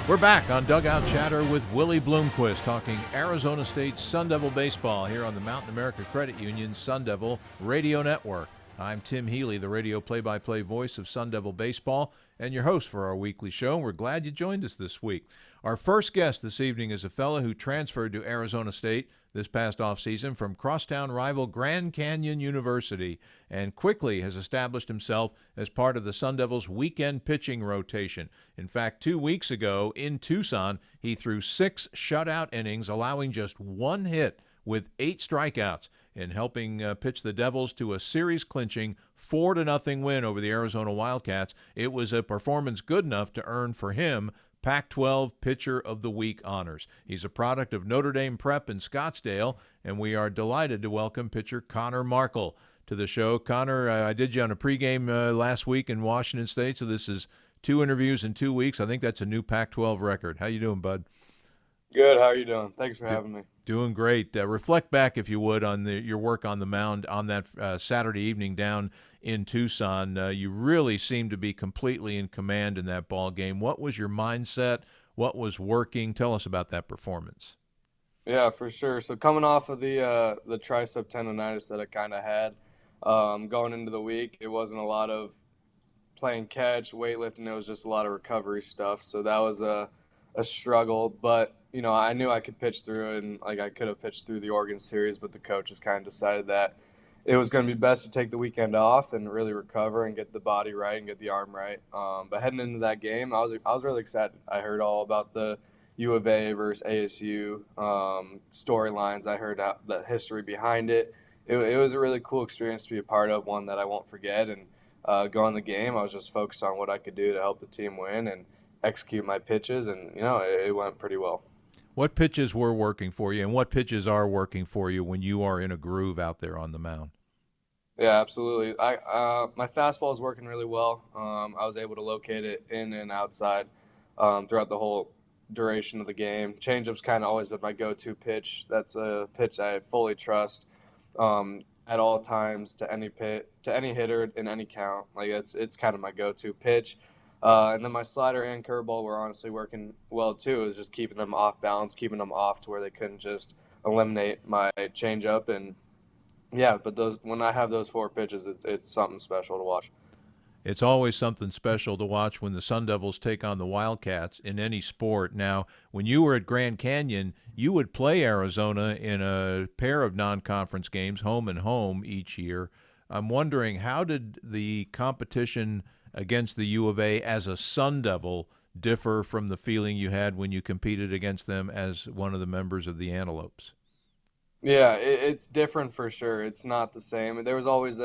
We're back on Dugout Chatter with Willie Bloomquist, talking Arizona State Sun Devil baseball here on the Mountain America Credit Union Sun Devil Radio Network. I'm Tim Healey, the radio play-by-play voice of Sun Devil baseball, and your host for our weekly show. We're glad you joined us this week. Our first guest this evening is a fellow who transferred to Arizona State this past offseason from crosstown rival Grand Canyon University and quickly has established himself as part of the Sun Devils' weekend pitching rotation. In fact, 2 weeks ago in Tucson, he threw 6 shutout innings, allowing just 1 hit with 8 strikeouts in helping pitch the Devils to a series-clinching 4-0 win over the Arizona Wildcats. It was a performance good enough to earn for him Pac-12 Pitcher of the Week honors. He's a product of Notre Dame Prep in Scottsdale, and we are delighted to welcome pitcher Connor Markl to the show. Connor, I did you on a pregame last week in Washington State, so this is 2 interviews in 2 weeks. I think that's a new Pac-12 record. How you doing, bud? Good. How are you doing? Thanks for having me. Doing great. Reflect back, if you would, on your work on the mound on that Saturday evening down in Tucson. You really seemed to be completely in command in that ball game. What was your mindset? What was working? Tell us about that performance. Yeah, for sure. So coming off of the tricep tendonitis that I kind of had going into the week, it wasn't a lot of playing catch, weightlifting. It was just a lot of recovery stuff. So that was a struggle, but you know, I knew I could pitch through it, and like I could have pitched through the Oregon series, but the coaches kind of decided that it was going to be best to take the weekend off and really recover and get the body right and get the arm right. But heading into that game, I was really excited. I heard all about the U of A versus ASU storylines. I heard the history behind it. It was a really cool experience to be a part of, one that I won't forget. And going the game, I was just focused on what I could do to help the team win and execute my pitches, and you know, it went pretty well. What pitches were working for you, and what pitches are working for you when you are in a groove out there on the mound? Yeah, absolutely. My fastball is working really well. I was able to locate it in and outside throughout the whole duration of the game. Changeup's kind of always been my go-to pitch. That's a pitch I fully trust at all times to any hitter in any count. Like it's kind of my go-to pitch. And then my slider and curveball were honestly working well too. It was just keeping them off balance, keeping them off to where they couldn't just eliminate my changeup. And yeah, but when I have those 4 pitches, it's something special to watch. It's always something special to watch when the Sun Devils take on the Wildcats in any sport. Now, when you were at Grand Canyon, you would play Arizona in a pair of non-conference games, home and home, each year. I'm wondering, how did the competition against the U of A as a Sun Devil differ from the feeling you had when you competed against them as one of the members of the Antelopes? Yeah, it's different for sure. It's not the same. There was always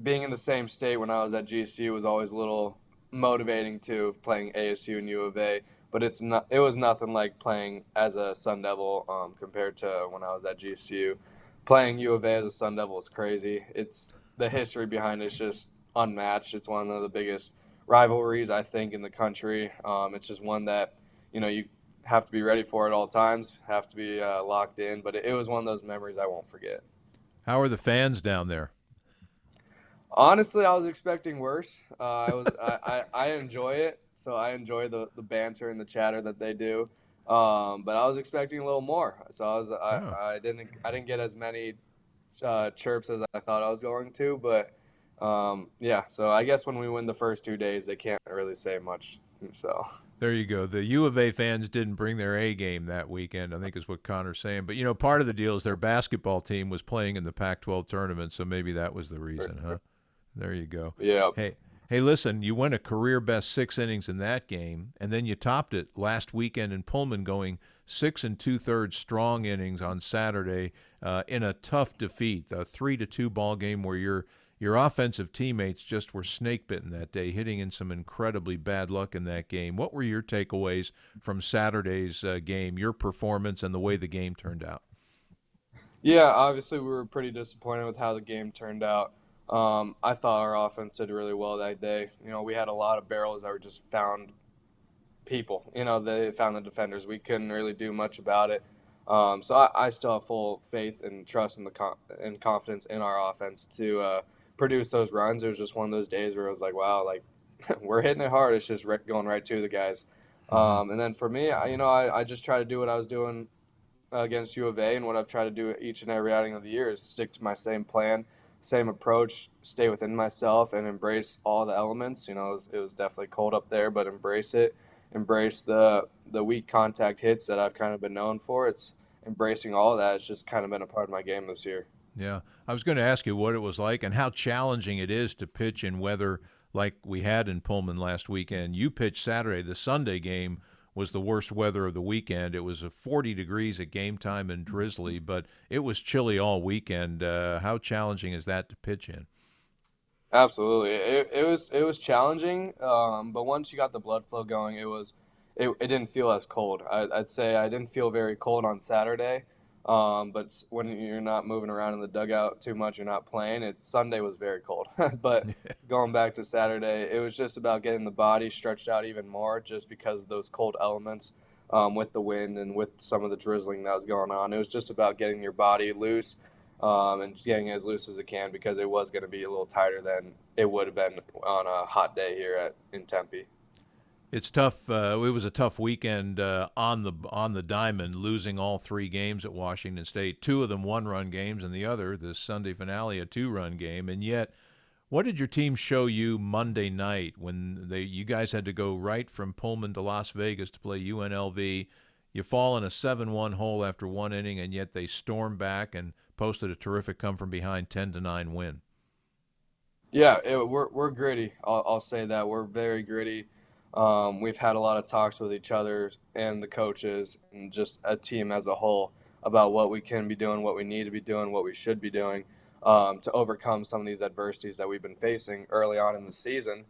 being in the same state when I was at GCU was always a little motivating too, playing ASU and U of A. But it was nothing like playing as a Sun Devil compared to when I was at GCU. Playing U of A as a Sun Devil is crazy. It's the history behind it is just unmatched. It's one of the biggest rivalries I think in the country. It's just one that, you know, you have to be ready for at all times, have to be locked in, but it was one of those memories I won't forget. How are the fans down there? Honestly, I was expecting worse. I enjoy it, so I enjoy the banter and the chatter that they do. But I was expecting a little more, so I didn't get as many chirps as I thought I was going to, but yeah, so I guess when we win the first 2 days, they can't really say much. So there you go. The U of A fans didn't bring their A game that weekend, I think is what Connor's saying. But, you know, part of the deal is their basketball team was playing in the Pac-12 tournament, so maybe that was the reason, huh? There you go. Yeah. Hey, listen, you went a career-best 6 innings in that game, and then you topped it last weekend in Pullman going 6 2/3 strong innings on Saturday in a tough defeat, a 3-2 ball game where your offensive teammates just were snake-bitten that day, hitting in some incredibly bad luck in that game. What were your takeaways from Saturday's game, your performance, and the way the game turned out? Yeah, obviously we were pretty disappointed with how the game turned out. I thought our offense did really well that day. You know, we had a lot of barrels that were just found people. You know, they found the defenders. We couldn't really do much about it. So I still have full faith and trust in and confidence in our offense to produce those runs. It was just one of those days where it was like, wow, like we're hitting it hard. It's just going right to the guys. Hmm. And then for me, I just try to do what I was doing against U of A, and what I've tried to do each and every outing of the year is stick to my same plan, same approach, stay within myself, and embrace all the elements. It was definitely cold up there, but embrace it. Embrace the weak contact hits that I've kind of been known for. It's embracing all of that. It's just kind of been a part of my game this year. Yeah, I was going to ask you what it was like and how challenging it is to pitch in weather like we had in Pullman last weekend. You pitched Saturday. The Sunday game was the worst weather of the weekend. It was 40 degrees at game time and drizzly, but it was chilly all weekend. How challenging is that to pitch in? Absolutely, it was challenging, but once you got the blood flow going, it didn't feel as cold. I'd say I didn't feel very cold on Saturday, but when you're not moving around in the dugout too much, you're not playing. Sunday was very cold, but going back to Saturday, it was just about getting the body stretched out even more, just because of those cold elements, with the wind and with some of the drizzling that was going on. It was just about getting your body loose, and getting as loose as it can, because it was going to be a little tighter than it would have been on a hot day here in Tempe. It's tough. It was a tough weekend on the diamond, losing all three games at Washington State. Two of them one-run games, and the other, the Sunday finale, a two-run game. And yet, what did your team show you Monday night when you guys had to go right from Pullman to Las Vegas to play UNLV? You fall in a 7-1 hole after one inning, and yet they stormed back and posted a terrific come-from-behind 10-9 win. Yeah, we're gritty. I'll say that we're very gritty. We've had a lot of talks with each other and the coaches and just a team as a whole about what we can be doing, what we need to be doing, what we should be doing, to overcome some of these adversities that we've been facing early on in the season.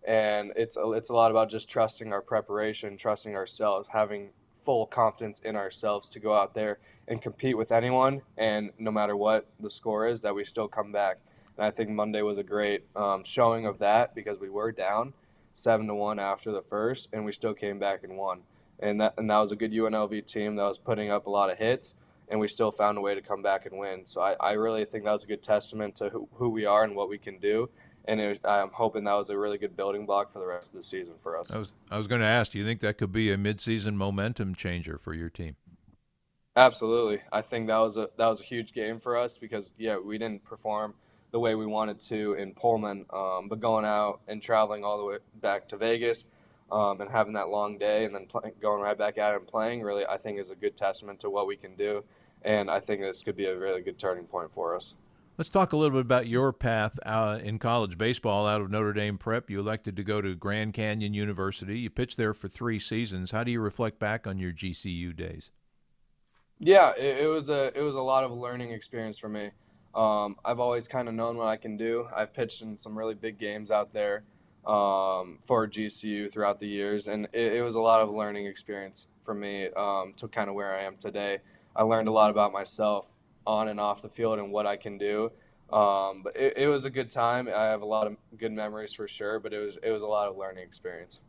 And it's a lot about just trusting our preparation, trusting ourselves, having full confidence in ourselves to go out there and compete with anyone, and no matter what the score is, that we still come back. And I think Monday was a great showing of that, because we were down 7-1 after the first, and we still came back and won. And that was a good UNLV team that was putting up a lot of hits, and we still found a way to come back and win. So I really think that was a good testament to who we are and what we can do. And I'm hoping that was a really good building block for the rest of the season for us. I was going to ask, do you think that could be a midseason momentum changer for your team? Absolutely. I think that was a huge game for us, because we didn't perform the way we wanted to in Pullman, but going out and traveling all the way back to Vegas, and having that long day, and then going right back at it and playing, really, I think is a good testament to what we can do, and I think this could be a really good turning point for us. Let's talk a little bit about your path in college baseball. Out of Notre Dame Prep, you elected to go to Grand Canyon University. You pitched there for 3 seasons. How do you reflect back on your GCU days? Yeah, it was a lot of learning experience for me. I've always kind of known what I can do. I've pitched in some really big games out there, for GCU throughout the years, and it was a lot of learning experience for me, to kind of where I am today. I learned a lot about myself on and off the field and what I can do. But it was a good time. I have a lot of good memories for sure, but it was a lot of learning experience.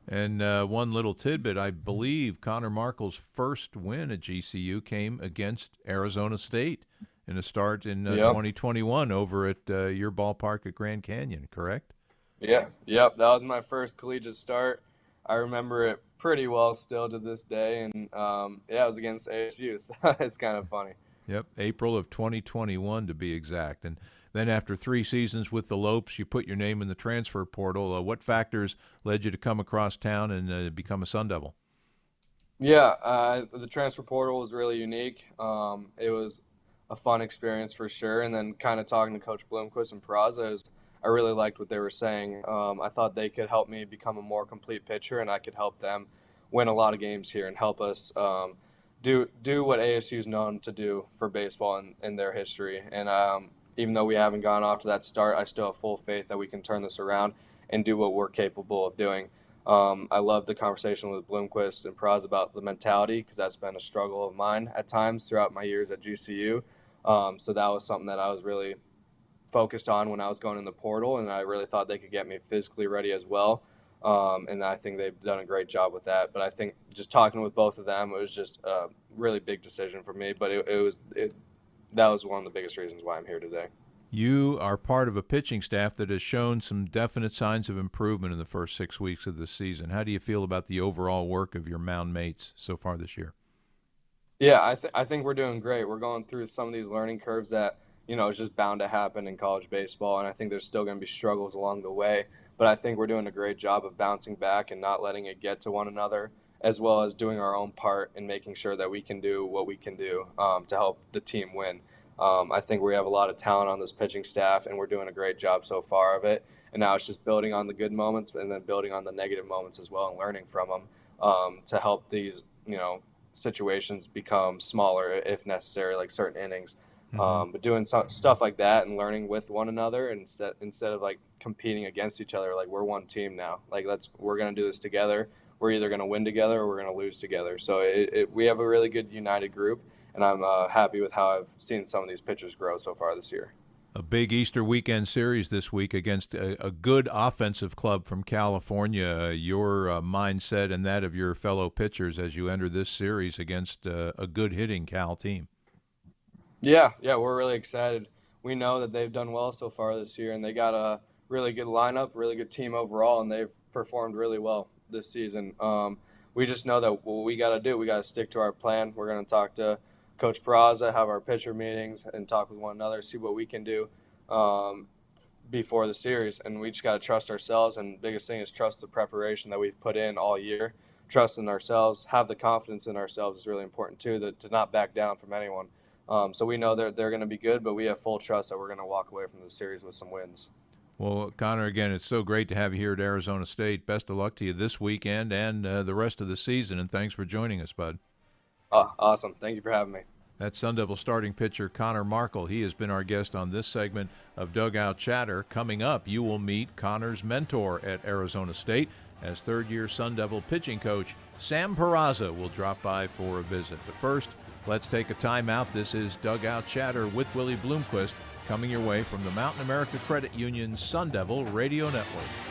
And one little tidbit, I believe Connor Markle's first win at GCU came against Arizona State in a start in Yep. 2021 over at your ballpark at Grand Canyon, correct? Yeah. Yep. That was my first collegiate start. I remember it pretty well still to this day, and it was against ASU, so it's kind of funny. Yep, April of 2021 to be exact. And then after 3 seasons with the Lopes, you put your name in the transfer portal. What factors led you to come across town and become a Sun Devil? Yeah, the transfer portal was really unique. It was a fun experience for sure. And then kind of talking to Coach Bloomquist and Peraza, I really liked what they were saying. I thought they could help me become a more complete pitcher, and I could help them win a lot of games here and help us, do what ASU is known to do for baseball in their history. And even though we haven't gone off to that start, I still have full faith that we can turn this around and do what we're capable of doing. I love the conversation with Bloomquist and Praz about the mentality, because that's been a struggle of mine at times throughout my years at GCU. So that was something that I was really focused on when I was going in the portal, and I really thought they could get me physically ready as well. And I think they've done a great job with that. But I think just talking with both of them, it was just a really big decision for me. But that was one of the biggest reasons why I'm here today. You are part of a pitching staff that has shown some definite signs of improvement in the first 6 weeks of the season. How do you feel about the overall work of your mound mates so far this year? Yeah, I think we're doing great. We're going through some of these learning curves that, it's just bound to happen in college baseball, and I think there's still going to be struggles along the way, but I think we're doing a great job of bouncing back and not letting it get to one another, as well as doing our own part in making sure that we can do what we can do to help the team win. I think we have a lot of talent on this pitching staff, and we're doing a great job so far of it, and now it's just building on the good moments and then building on the negative moments as well and learning from them to help these, situations become smaller if necessary, like certain innings. But doing stuff like that and learning with one another instead of like competing against each other, like we're one team now. Like we're gonna do this together. We're either gonna win together or we're gonna lose together. So we have a really good united group, and I'm happy with how I've seen some of these pitchers grow so far this year. A big Easter weekend series this week against a good offensive club from California. Your mindset and that of your fellow pitchers as you enter this series against a good hitting Cal team. Yeah, we're really excited. We know that they've done well so far this year, and they got a really good lineup, really good team overall, and they've performed really well this season. We just know that what we got to do, we got to stick to our plan. We're going to talk to Coach Peraza, have our pitcher meetings, and talk with one another, see what we can do before the series. And we just got to trust ourselves, and the biggest thing is trust the preparation that we've put in all year. Trust in ourselves, have the confidence in ourselves is really important too, to not back down from anyone. So we know they're going to be good, but we have full trust that we're going to walk away from the series with some wins. Well, Connor, again, it's so great to have you here at Arizona State. Best of luck to you this weekend and the rest of the season, and thanks for joining us, bud. Oh, awesome. Thank you for having me. That's Sun Devil starting pitcher Connor Markl. He has been our guest on this segment of Dugout Chatter. Coming up, you will meet Connor's mentor at Arizona State as third-year Sun Devil pitching coach Sam Peraza will drop by for a visit. But first, let's take a timeout. This is Dugout Chatter with Willie Bloomquist, coming your way from the Mountain America Credit Union Sun Devil Radio Network.